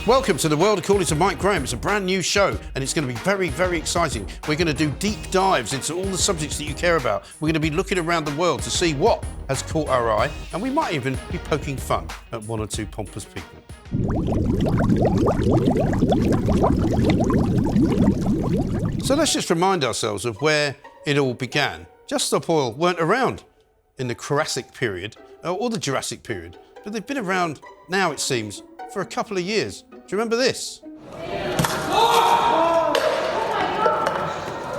Welcome to the world according to Mike Graham. It's a brand new show and it's going to be very, very exciting. We're going to do deep dives into all the subjects that you care about. We're going to be looking around the world to see what has caught our eye, and we might even be poking fun at one or two pompous people. So let's just remind ourselves of where it all began. Just Stop Oil weren't around in the Jurassic period or the Jurassic period, but they've been around now, it seems, for a couple of years. Do you remember this?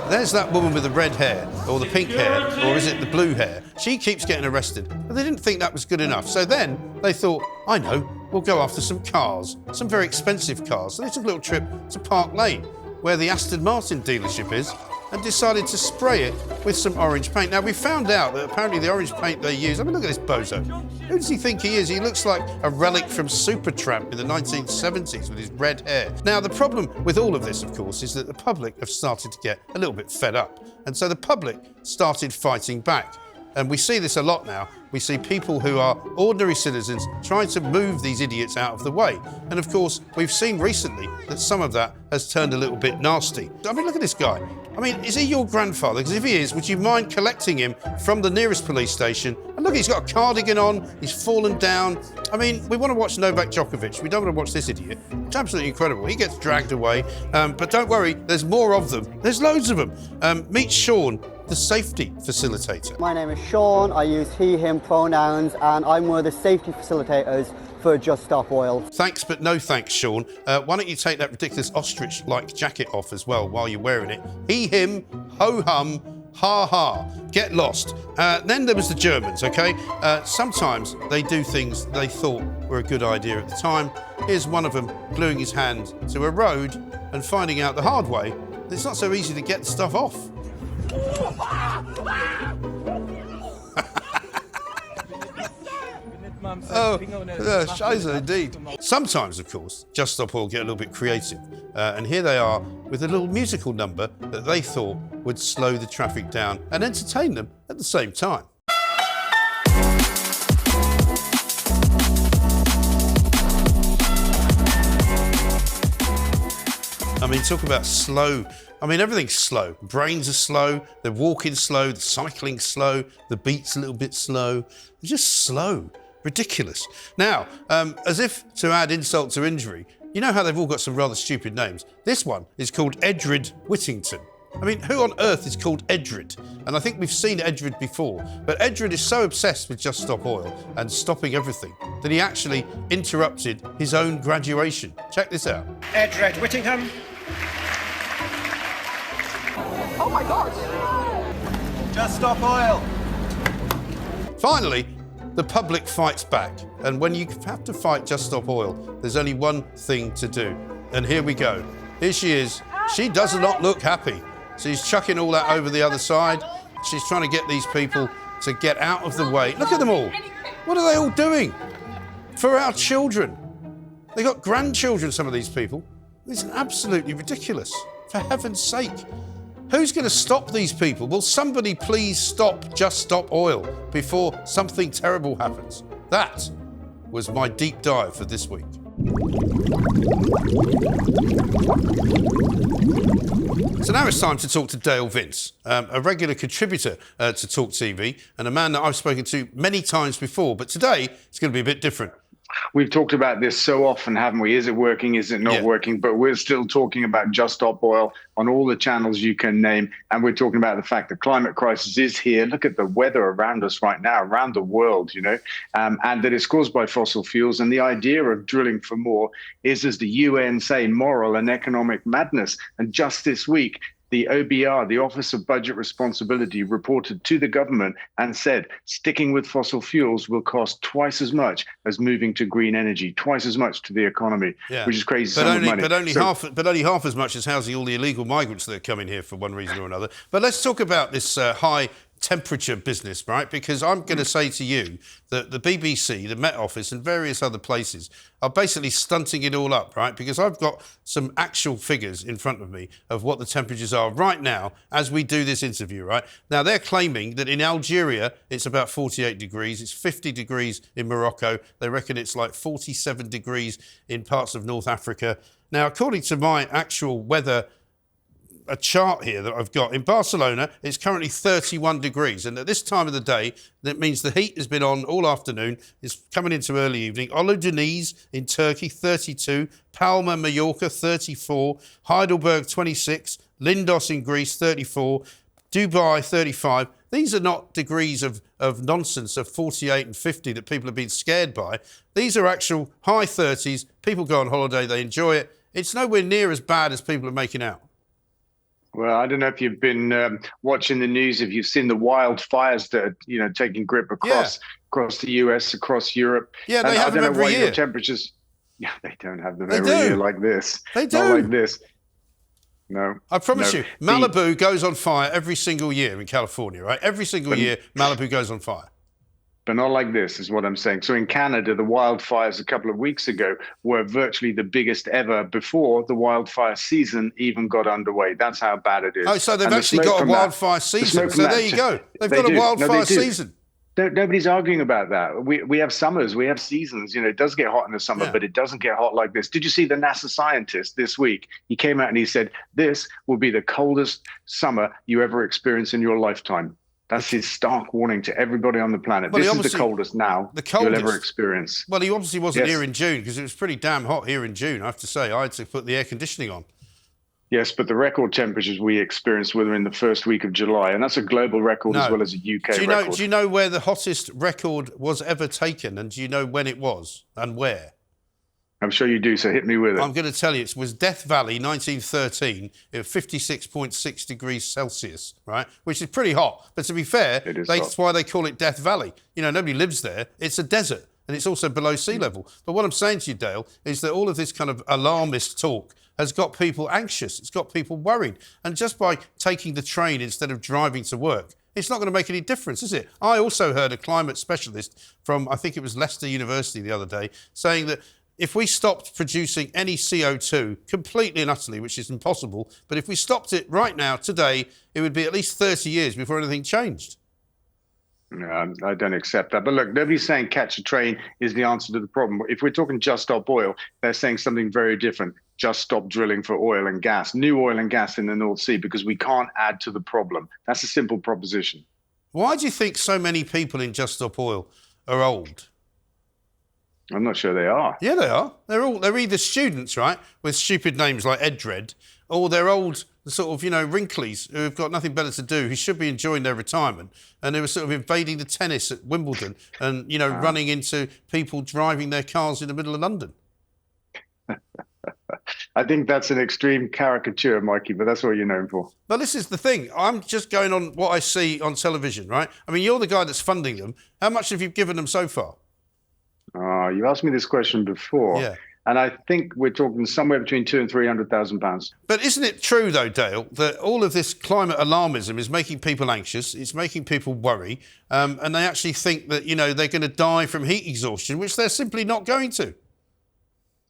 There's that woman with the red hair, or the pink hair, or is it the blue hair? She keeps getting arrested, but they didn't think that was good enough. So then they thought, I know, we'll go after some cars, some very expensive cars. So they took a little trip to Park Lane, where the Aston Martin dealership is, and decided to spray it with some orange paint. Now, we found out that apparently the orange paint they use, I mean, look at this bozo. Who does he think he is? He looks like a relic from Supertramp in the 1970s with his red hair. Now, the problem with all of this, of course, is that the public have started to get a little bit fed up. And so the public started fighting back. And we see this a lot now. We see people who are ordinary citizens trying to move these idiots out of the way. And of course, we've seen recently that some of that has turned a little bit nasty. I mean, look at this guy. I mean, is he your grandfather? Because if he is, would you mind collecting him from the nearest police station? And look, he's got a cardigan on, he's fallen down. I mean, we want to watch Novak Djokovic. We don't want to watch this idiot. It's absolutely incredible. He gets dragged away. But don't worry, there's more of them. There's loads of them. Meet Sean, the safety facilitator. My name is Sean. I use he, him pronouns, and I'm one of the safety facilitators for Just Stop Oil. Thanks, but no thanks, Sean. Why don't you take that ridiculous ostrich-like jacket off as well while you're wearing it? He, him, ho-hum, ha-ha. Get lost. Then there was the Germans, OK? Sometimes they do things they thought were a good idea at the time. Here's one of them gluing his hand to a road and finding out the hard way that it's not so easy to get the stuff off. Scheiße, indeed. Sometimes, of course, Just Stop Oil get a little bit creative. And here they are with a little musical number that they thought would slow the traffic down and entertain them at the same time. I mean, talk about slow. I mean, everything's slow. Brains are slow, they're walking slow, the cycling's slow, the beat's a little bit slow. They're just slow. Ridiculous. Now, as if to add insult to injury, you know how they've all got some rather stupid names? This one is called Edred Whittington. I mean, who on earth is called Edred? And I think we've seen Edred before, but Edred is so obsessed with Just Stop Oil and stopping everything that he actually interrupted his own graduation. Check this out. Edred Whittingham. Oh my gosh! Just Stop Oil. Finally, the public fights back. And when you have to fight Just Stop Oil, there's only one thing to do. And here we go. Here she is. She does not look happy. She's chucking all that over the other side. She's trying to get these people to get out of the way. Look at them all. What are they all doing? For our children. They've got grandchildren, some of these people. It's absolutely ridiculous. For heaven's sake. Who's going to stop these people? Will somebody please stop Just Stop Oil before something terrible happens? That was my deep dive for this week. So now it's time to talk to Dale Vince, a regular contributor to TalkTV and a man that I've spoken to many times before, but today it's going to be a bit different. We've talked about this so often, haven't we? Is it working? Is it not working? But we're still talking about Just Stop Oil on all the channels you can name. And we're talking about the fact the climate crisis is here. Look at the weather around us right now, around the world, you know, and that it's caused by fossil fuels. And the idea of drilling for more is, as the UN say, moral and economic madness. And just this week, the OBR, the Office of Budget Responsibility, reported to the government and said sticking with fossil fuels will cost twice as much as moving to green energy, twice as much to the economy, which is crazy. But only half as much as housing all the illegal migrants that are coming here for one reason or another. But let's talk about this high temperature business, right? Because I'm going to say to you that the BBC, the Met Office and various other places are basically stunting it all up, right? Because I've got some actual figures in front of me of what the temperatures are right now as we do this interview, right? Now, they're claiming that in Algeria, it's about 48 degrees. It's 50 degrees in Morocco. They reckon it's like 47 degrees in parts of North Africa. Now, according to my actual weather a chart here that I've got. In Barcelona, it's currently 31 degrees. And at this time of the day, that means the heat has been on all afternoon. It's coming into early evening. Deniz in Turkey, 32. Palma, Mallorca, 34. Heidelberg, 26. Lindos in Greece, 34. Dubai, 35. These are not degrees of nonsense of 48 and 50 that people have been scared by. These are actual high 30s. People go on holiday, they enjoy it. It's nowhere near as bad as people are making out. Well, I don't know if you've been watching the news, if you've seen the wildfires that are, taking grip across the US, across Europe. Yeah, they have them every year. Your temperatures. Yeah, they don't have them every do. year like this. They do. Not like this. No. I promise you, Malibu goes on fire every single year in California, right? Every single year, Malibu goes on fire. But not like this, is what I'm saying. So in Canada, the wildfires a couple of weeks ago were virtually the biggest ever before the wildfire season even got underway. That's how bad it is. Oh, so they've actually got a wildfire season. So there you go. They've got a wildfire season. Nobody's arguing about that. We have summers, we have seasons. It does get hot in the summer, but it doesn't get hot like this. Did you see the NASA scientist this week? He came out and he said, this will be the coldest summer you ever experience in your lifetime. That's his stark warning to everybody on the planet. Well, this is the coldest now you'll ever experience. Well, he obviously wasn't here in June because it was pretty damn hot here in June, I have to say. I had to put the air conditioning on. Yes, but the record temperatures we experienced were in the first week of July, and that's a global record as well as a UK record. Do you know where the hottest record was ever taken, and do you know when it was and where? I'm sure you do, so hit me with it. I'm going to tell you, it was Death Valley, 1913, at 56.6 degrees Celsius, right? Which is pretty hot. But to be fair, that's why they call it Death Valley. Nobody lives there. It's a desert, and it's also below sea level. But what I'm saying to you, Dale, is that all of this kind of alarmist talk has got people anxious. It's got people worried. And just by taking the train instead of driving to work, it's not going to make any difference, is it? I also heard a climate specialist from, I think it was Leicester University the other day, saying that if we stopped producing any CO2 completely and utterly, which is impossible, but if we stopped it right now, today, it would be at least 30 years before anything changed. No, I don't accept that. But look, nobody's saying catch a train is the answer to the problem. If we're talking just stop oil, they're saying something very different. Just stop drilling for oil and gas, new oil and gas in the North Sea, because we can't add to the problem. That's a simple proposition. Why do you think so many people in Just Stop Oil are old? I'm not sure they are. Yeah, they are. They're either students, right, with stupid names like Edred, or they're old, sort of, wrinklies who have got nothing better to do, who should be enjoying their retirement, and they were sort of invading the tennis at Wimbledon and, running into people driving their cars in the middle of London. I think that's an extreme caricature, Mikey, but that's what you're known for. But this is the thing. I'm just going on what I see on television, right? I mean, you're the guy that's funding them. How much have you given them so far? You asked me this question before, and I think we're talking somewhere between £200,000 and £300,000. But isn't it true, though, Dale, that all of this climate alarmism is making people anxious, it's making people worry, and they actually think that, they're going to die from heat exhaustion, which they're simply not going to?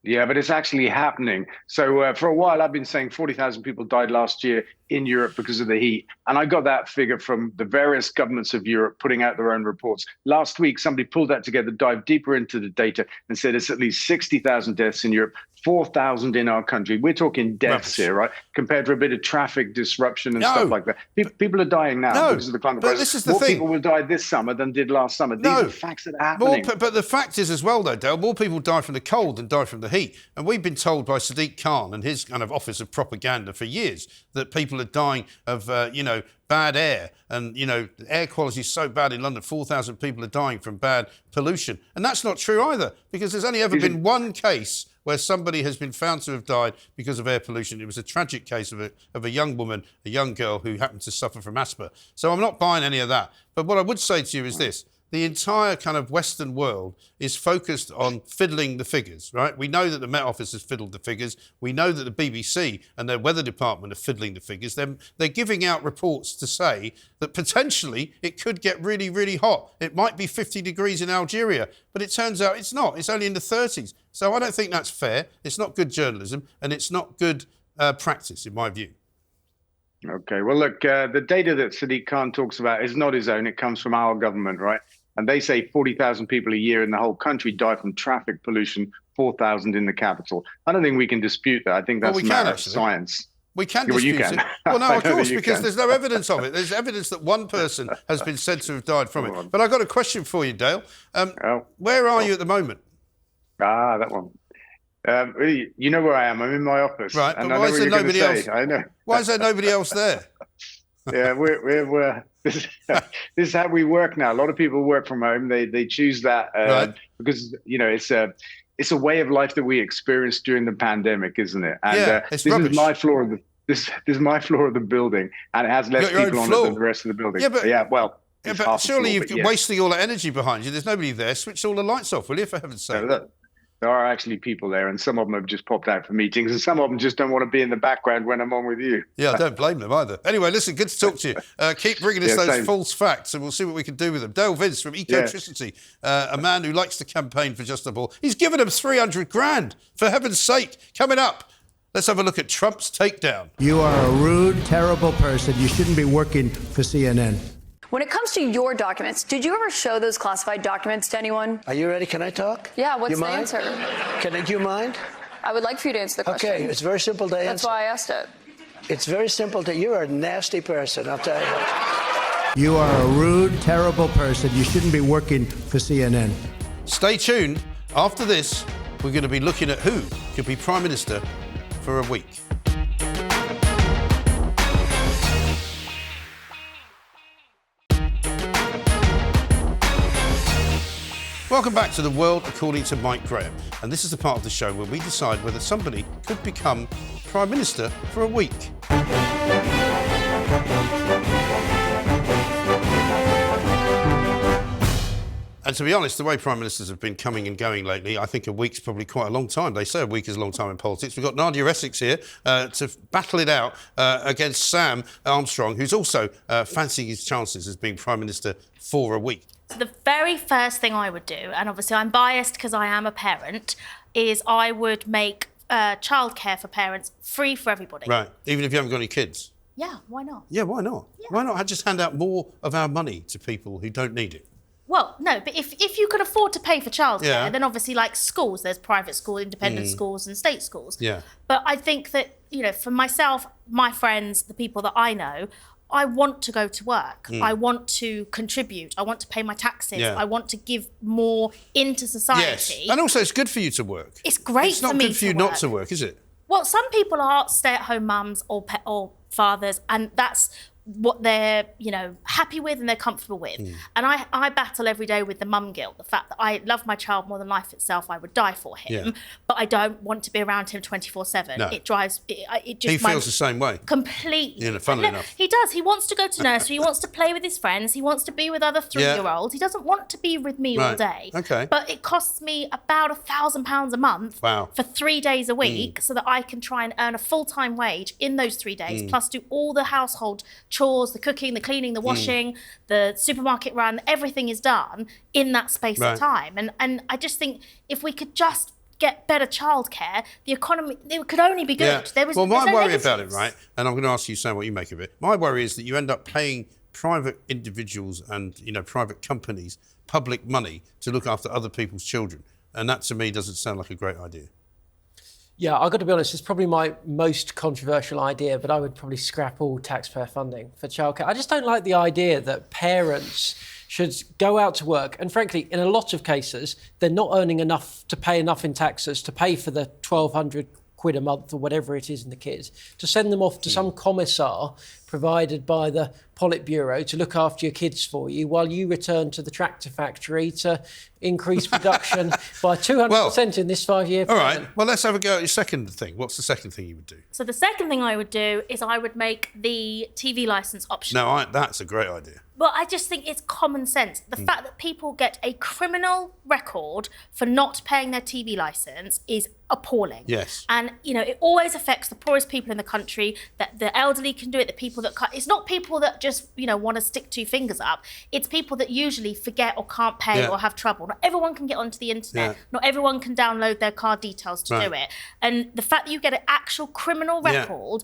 Yeah, but it's actually happening. So for a while, I've been saying 40,000 people died last year in Europe because of the heat. And I got that figure from the various governments of Europe putting out their own reports. Last week, somebody pulled that together, dived deeper into the data and said it's at least 60,000 deaths in Europe, 4,000 in our country. We're talking deaths here, right? Compared to a bit of traffic disruption and stuff like that. People are dying now because of the climate crisis. This is the more thing. people will die this summer than did last summer. These are facts that are happening. But the fact is as well, though, Dale, more people die from the cold than die from the heat. And we've been told by Sadiq Khan and his kind of office of propaganda for years that people are dying of, bad air. And, air quality is so bad in London, 4,000 people are dying from bad pollution. And that's not true either, because there's only ever been one case where somebody has been found to have died because of air pollution. It was a tragic case of a young woman, a young girl who happened to suffer from asthma. So I'm not buying any of that. But what I would say to you is this. the entire kind of Western world is focused on fiddling the figures, right? We know that the Met Office has fiddled the figures. We know that the BBC and their weather department are fiddling the figures. They're giving out reports to say that potentially it could get really, really hot. It might be 50 degrees in Algeria, but it turns out it's not. It's only in the 30s. So I don't think that's fair. It's not good journalism, and it's not good practice, in my view. Okay, well, look, the data that Sadiq Khan talks about is not his own. It comes from our government, right? And they say 40,000 people a year in the whole country die from traffic pollution, 4,000 in the capital. I don't think we can dispute that. I think that's a matter of science. We can dispute it. Well, no, of course, because there's no evidence of it. There's evidence that one person has been said to have died from it. But I've got a question for you, Dale. Where are you at the moment? That one. You know where I am. I'm in my office. Right, but why is there nobody else? I know. Why is there nobody else there? Yeah, we're this is how we work now. A lot of people work from home. They choose that because it's a way of life that we experienced during the pandemic, isn't it? And it's this rubbish. is my floor of the this is my floor of the building, and it has less people on it than the rest of the building. But surely you're wasting all that energy behind you. There's nobody there. Switch all the lights off, will you, for heaven's sake? There are actually people there, and some of them have just popped out for meetings, and some of them just don't want to be in the background when I'm on with you. Yeah, I don't blame them either. Anyway, listen, good to talk to you. Keep bringing us those false facts, and we'll see what we can do with them. Dale Vince from Ecotricity, a man who likes to campaign for Just Stop Oil. He's given them 300 grand, for heaven's sake. Coming up, let's have a look at Trump's takedown. You are a rude, terrible person. You shouldn't be working for CNN. When it comes to your documents, did you ever show those classified documents to anyone? Are you ready? Can I talk? Yeah, what's the mind? answer? Do you mind? I would like for you to answer the question. Okay, it's very simple to answer. That's why I asked it. It's very simple to... You're a nasty person, I'll tell you. You are a rude, terrible person. You shouldn't be working for CNN. Stay tuned. After this, we're going to be looking at who could be Prime Minister for a week. Welcome back to The World According to Mike Graham. And this is the part of the show where we decide whether somebody could become Prime Minister for a week. And to be honest, the way Prime Ministers have been coming and going lately, I think a week's probably quite a long time. They say a week is a long time in politics. We've got Nadia Essex here to battle it out against Sam Armstrong, who's also fancying his chances as being Prime Minister for a week. So the very first thing I would do, and obviously I'm biased because I am a parent, is I would make childcare for parents free for everybody. Right, even if you haven't got any kids? Yeah, why not? Yeah, why not? Yeah. Why not just hand out more of our money to people who don't need it? Well, no, but if you can afford to pay for childcare, then obviously like schools, there's private school, independent schools and state schools. Yeah. But I think that, for myself, my friends, the people that I know, I want to go to work. I want to contribute. I want to pay my taxes. I want to give more into society. Yes, and also it's good for you to work. It's great for me to work. It's not good for you not to work, is it? Well, some people are stay-at-home mums or fathers, and that's what they're, happy with and they're comfortable with. And I battle every day with the mum guilt, the fact that I love my child more than life itself. I would die for him, but I don't want to be around him 24/7. No. It drives, it just... He feels the same way. Completely. Funnily enough. He does. He wants to go to nursery, he wants to play with his friends, he wants to be with other 3-year-olds. He doesn't want to be with me all day. Okay. But it costs me about £1,000 a month for 3 days a week so that I can try and earn a full-time wage in those 3 days, plus do all the household chores, the cooking, the cleaning, the washing, the supermarket run, everything is done in that space of time. And I just think if we could just get better childcare, the economy, it could only be good. Yeah. My worry about it, right, and I'm going to ask you, Sam, what you make of it. My worry is that you end up paying private individuals and, private companies public money to look after other people's children. And that, to me, doesn't sound like a great idea. Yeah, I've got to be honest, it's probably my most controversial idea, but I would probably scrap all taxpayer funding for childcare. I just don't like the idea that parents should go out to work. And frankly, in a lot of cases, they're not earning enough to pay enough in taxes to pay for the £1,200 a month or whatever it is in the kids, to send them off to some commissar provided by the Politburo to look after your kids for you while you return to the tractor factory to increase production by 200% in this 5-year plan. All right, well, let's have a go at your second thing. What's the second thing you would do? So the second thing I would do is I would make the TV licence optional. No, that's a great idea. Well, I just think it's common sense. The fact that people get a criminal record for not paying their TV licence is appalling. Yes. And, you know, it always affects the poorest people in the country, that the elderly can do it, the people that can't. It's not people that just, you know, want to stick 2 fingers up. It's people that usually forget or can't pay or have trouble. Not everyone can get onto the internet. Yeah. Not everyone can download their card details to do it. And the fact that you get an actual criminal record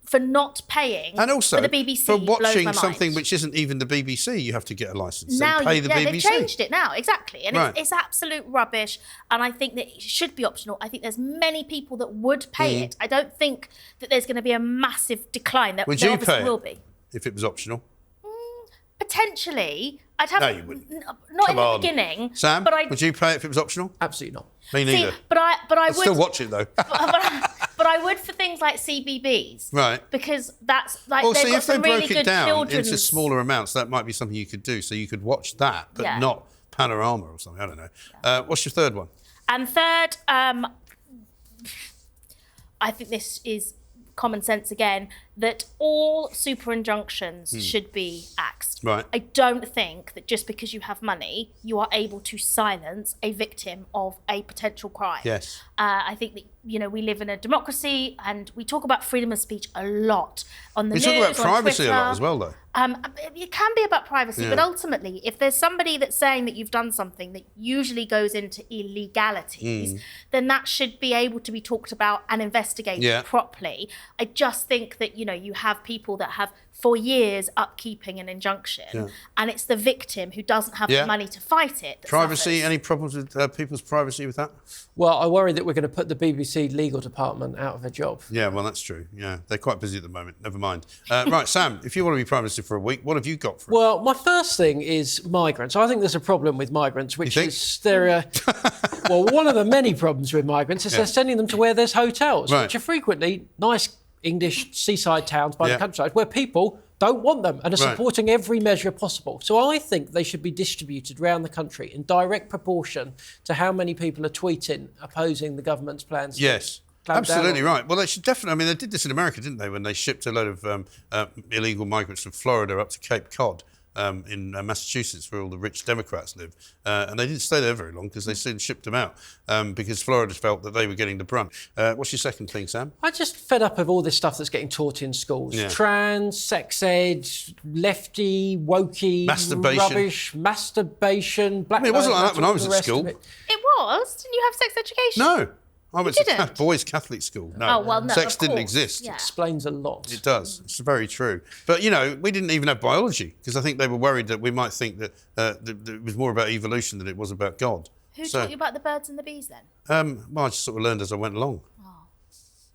for not paying and also, for the BBC for blows my watching mind. something which isn't even the BBC, you have to get a licence now and pay the BBC. They've changed it now, exactly. And Right. it's absolute rubbish. And I think that it should be optional. I think there's many people that would pay it. I don't think that there's going to be a massive decline. There Would you obviously pay will it be. if it was optional? Potentially. I'd have No, you wouldn't. Not Come in on. the beginning. Sam, but would you pay it if it was optional? Absolutely not. Me neither. but I I'd would still watch it though. but I would for things like CBBS. Right. Because that's like Well, they've see, got if they some really broke it good down children's. into smaller amounts, that might be something you could do. So you could watch that, but not Panorama or something. I don't know. What's your third one? And third, I think this is common sense again, that all super injunctions should be axed. Right. I don't think that just because you have money, you are able to silence a victim of a potential crime. Yes. I think that, you know, we live in a democracy and we talk about freedom of speech a lot on the news, We talk about on privacy Twitter. a lot as well, though. It can be about privacy, but ultimately, if there's somebody that's saying that you've done something that usually goes into illegalities, then that should be able to be talked about and investigated properly. I just think that, you know, you have people that have for years upkeeping an injunction, and it's the victim who doesn't have the money to fight it. Privacy, suffers. any problems with people's privacy with that? Well, I worry that we're going to put the BBC legal department out of a job. Yeah, well, that's true. Yeah, they're quite busy at the moment. Never mind. Right, Sam, if you want to be Prime Minister for a week, what have you got for us? Well, my first thing is migrants. I think there's a problem with migrants, which is well, one of the many problems with migrants is they're sending them to where there's hotels, which are frequently nice English seaside towns by the countryside where people don't want them and are supporting every measure possible. So I think they should be distributed around the country in direct proportion to how many people are tweeting opposing the government's plans. Yes. Absolutely right. Well, they should definitely. I mean, they did this in America, didn't they, when they shipped a load of illegal migrants from Florida up to Cape Cod in Massachusetts, where all the rich Democrats live. And they didn't stay there very long because they soon shipped them out because Florida felt that they were getting the brunt. What's your second thing, Sam? I'm just fed up of all this stuff that's getting taught in schools. Trans, sex ed, lefty, wokey, masturbation. Rubbish, masturbation, black. I mean, it wasn't like that when I was at school. It was? Didn't you have sex education? No. I went to boys' Catholic school. No, oh, well, no, sex of didn't course. exist. Yeah. Explains a lot. It does. It's very true. But, you know, we didn't even have biology because I think they were worried that we might think that it was more about evolution than it was about God. Who taught you about the birds and the bees then? Well, I just sort of learned as I went along.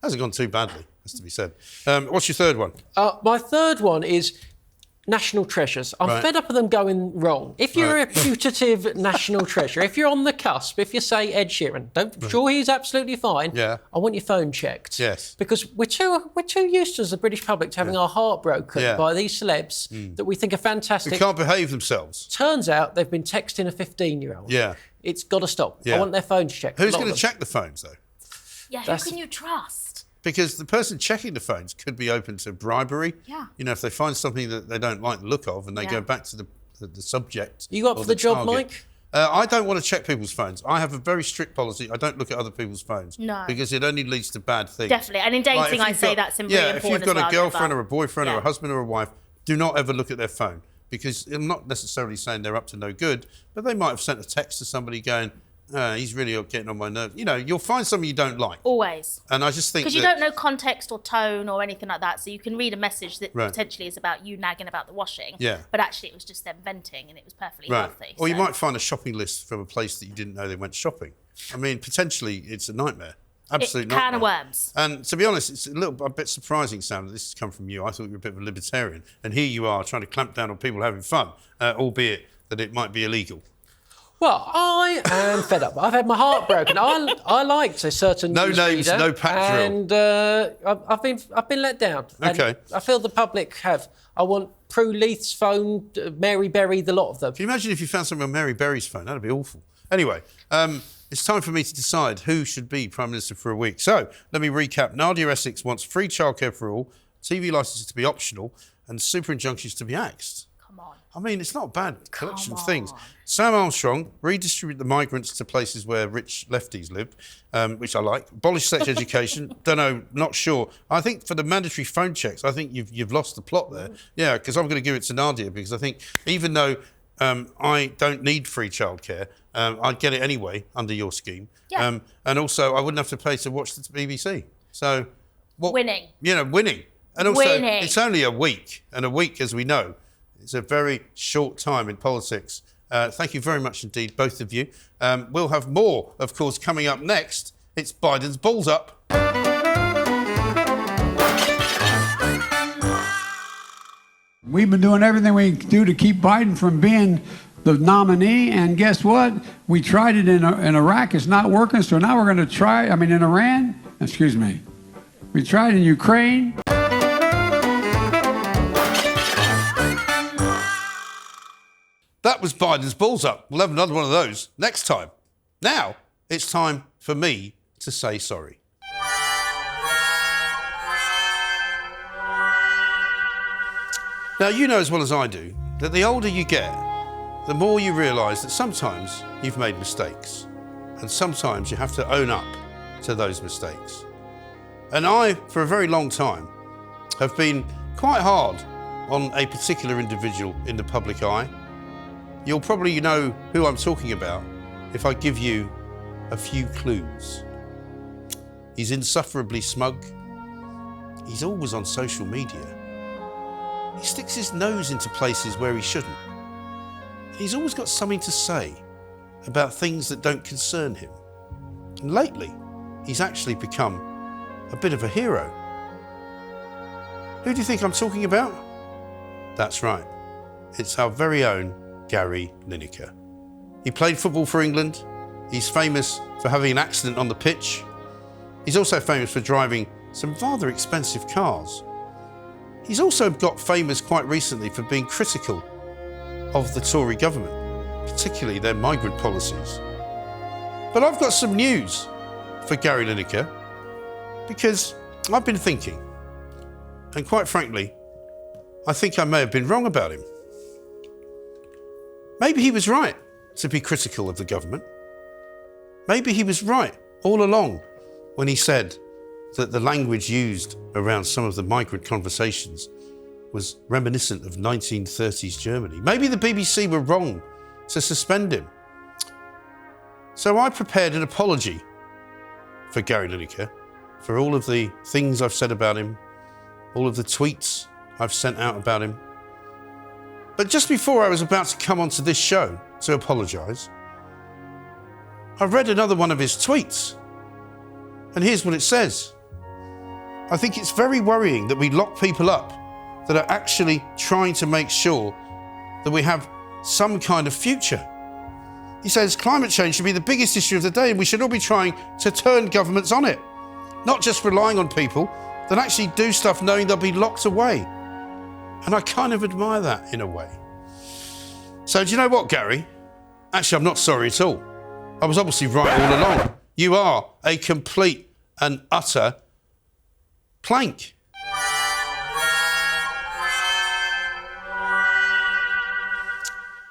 Hasn't gone too badly, has to be said. What's your third one? My third one is national treasures. I'm fed up of them going wrong. If you're a putative national treasure, if you're on the cusp, if you say Ed Sheeran, sure he's absolutely fine. Yeah. I want your phone checked. Yes. Because we're too used to, as the British public, to having our heart broken by these celebs that we think are fantastic. Who can't behave themselves. Turns out they've been texting a 15-year-old. Yeah. It's got to stop. Yeah. I want their phones checked. Who's going to check the phones, though? Yeah, who can you trust? Because the person checking the phones could be open to bribery. Yeah. You know, if they find something that they don't like the look of and they go back to the subject. You up for the job, target. Mike? I don't want to check people's phones. I have a very strict policy. I don't look at other people's phones. No. Because it only leads to bad things. Definitely. And in dating, I say that's really important. If you've got as well, a girlfriend or a boyfriend or Yeah. a husband or a wife, do not ever look at their phone. Because I'm not necessarily saying they're up to no good, but they might have sent a text to somebody going, he's really getting on my nerves. You know, you'll find something you don't like. Always. And I just think because you don't know context or tone or anything like that, so you can read a message that potentially is about you nagging about the washing, but actually it was just them venting and it was perfectly healthy. Or you might find a shopping list from a place that you didn't know they went shopping. I mean, potentially it's a nightmare. Absolute nightmare. Can of worms. And to be honest, it's a bit surprising, Sam, that this has come from you. I thought you were a bit of a libertarian. And here you are trying to clamp down on people having fun, albeit that it might be illegal. Well, I am fed up. I've had my heart broken. I liked a certain no names, newsreader, no pack drill. and I've been let down. Okay. And I feel the public have. I want Prue Leith's phone, Mary Berry, the lot of them. Can you imagine if you found something on Mary Berry's phone? That'd be awful. Anyway, it's time for me to decide who should be Prime Minister for a week. So let me recap. Nadia Essex wants free childcare for all, TV licences to be optional, and super injunctions to be axed. Come on. I mean, it's not a bad collection of things. Sam Armstrong, redistribute the migrants to places where rich lefties live, which I like. Abolish sex education. Don't know, not sure. I think for the mandatory phone checks, I think you've lost the plot there. Yeah, because I'm going to give it to Nadia because I think even though I don't need free childcare, I'd get it anyway under your scheme. Yeah. And also, I wouldn't have to pay to watch the BBC. So, winning. You know, winning. And also, Winning. it's only a week, and a week, as we know, is a very short time in politics. Thank you very much indeed, both of you. We'll have more, of course, coming up next. It's Biden's Balls Up. We've been doing everything we can do to keep Biden from being the nominee, and guess what? We tried it in Iraq. It's not working, so now we're going to try, in Iran. Excuse me. We tried in Ukraine. That was Biden's Balls Up. We'll have another one of those next time. Now, it's time for me to say sorry. Now, you know as well as I do that the older you get, the more you realise that sometimes you've made mistakes and sometimes you have to own up to those mistakes. And I, for a very long time, have been quite hard on a particular individual in the public eye. You'll probably know who I'm talking about if I give you a few clues. He's insufferably smug. He's always on social media. He sticks his nose into places where he shouldn't. He's always got something to say about things that don't concern him. And lately, he's actually become a bit of a hero. Who do you think I'm talking about? That's right. It's our very own Gary Lineker. He played football for England. He's famous for having an accident on the pitch. He's also famous for driving some rather expensive cars. He's also got famous quite recently for being critical of the Tory government, particularly their migrant policies. But I've got some news for Gary Lineker because I've been thinking, and quite frankly, I think I may have been wrong about him. Maybe he was right to be critical of the government. Maybe he was right all along when he said that the language used around some of the migrant conversations was reminiscent of 1930s Germany. Maybe the BBC were wrong to suspend him. So I prepared an apology for Gary Lineker for all of the things I've said about him, all of the tweets I've sent out about him. But just before I was about to come onto this show to apologise, I read another one of his tweets. And here's what it says. I think it's very worrying that we lock people up that are actually trying to make sure that we have some kind of future. He says climate change should be the biggest issue of the day and we should all be trying to turn governments on it, not just relying on people that actually do stuff knowing they'll be locked away. And I kind of admire that in a way. So do you know what, Gary? Actually, I'm not sorry at all. I was obviously right all along. You are a complete and utter plank.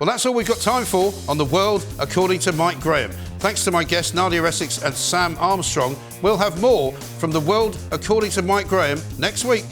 Well, that's all we've got time for on The World According to Mike Graham. Thanks to my guests, Nadia Essex and Sam Armstrong. We'll have more from The World According to Mike Graham next week.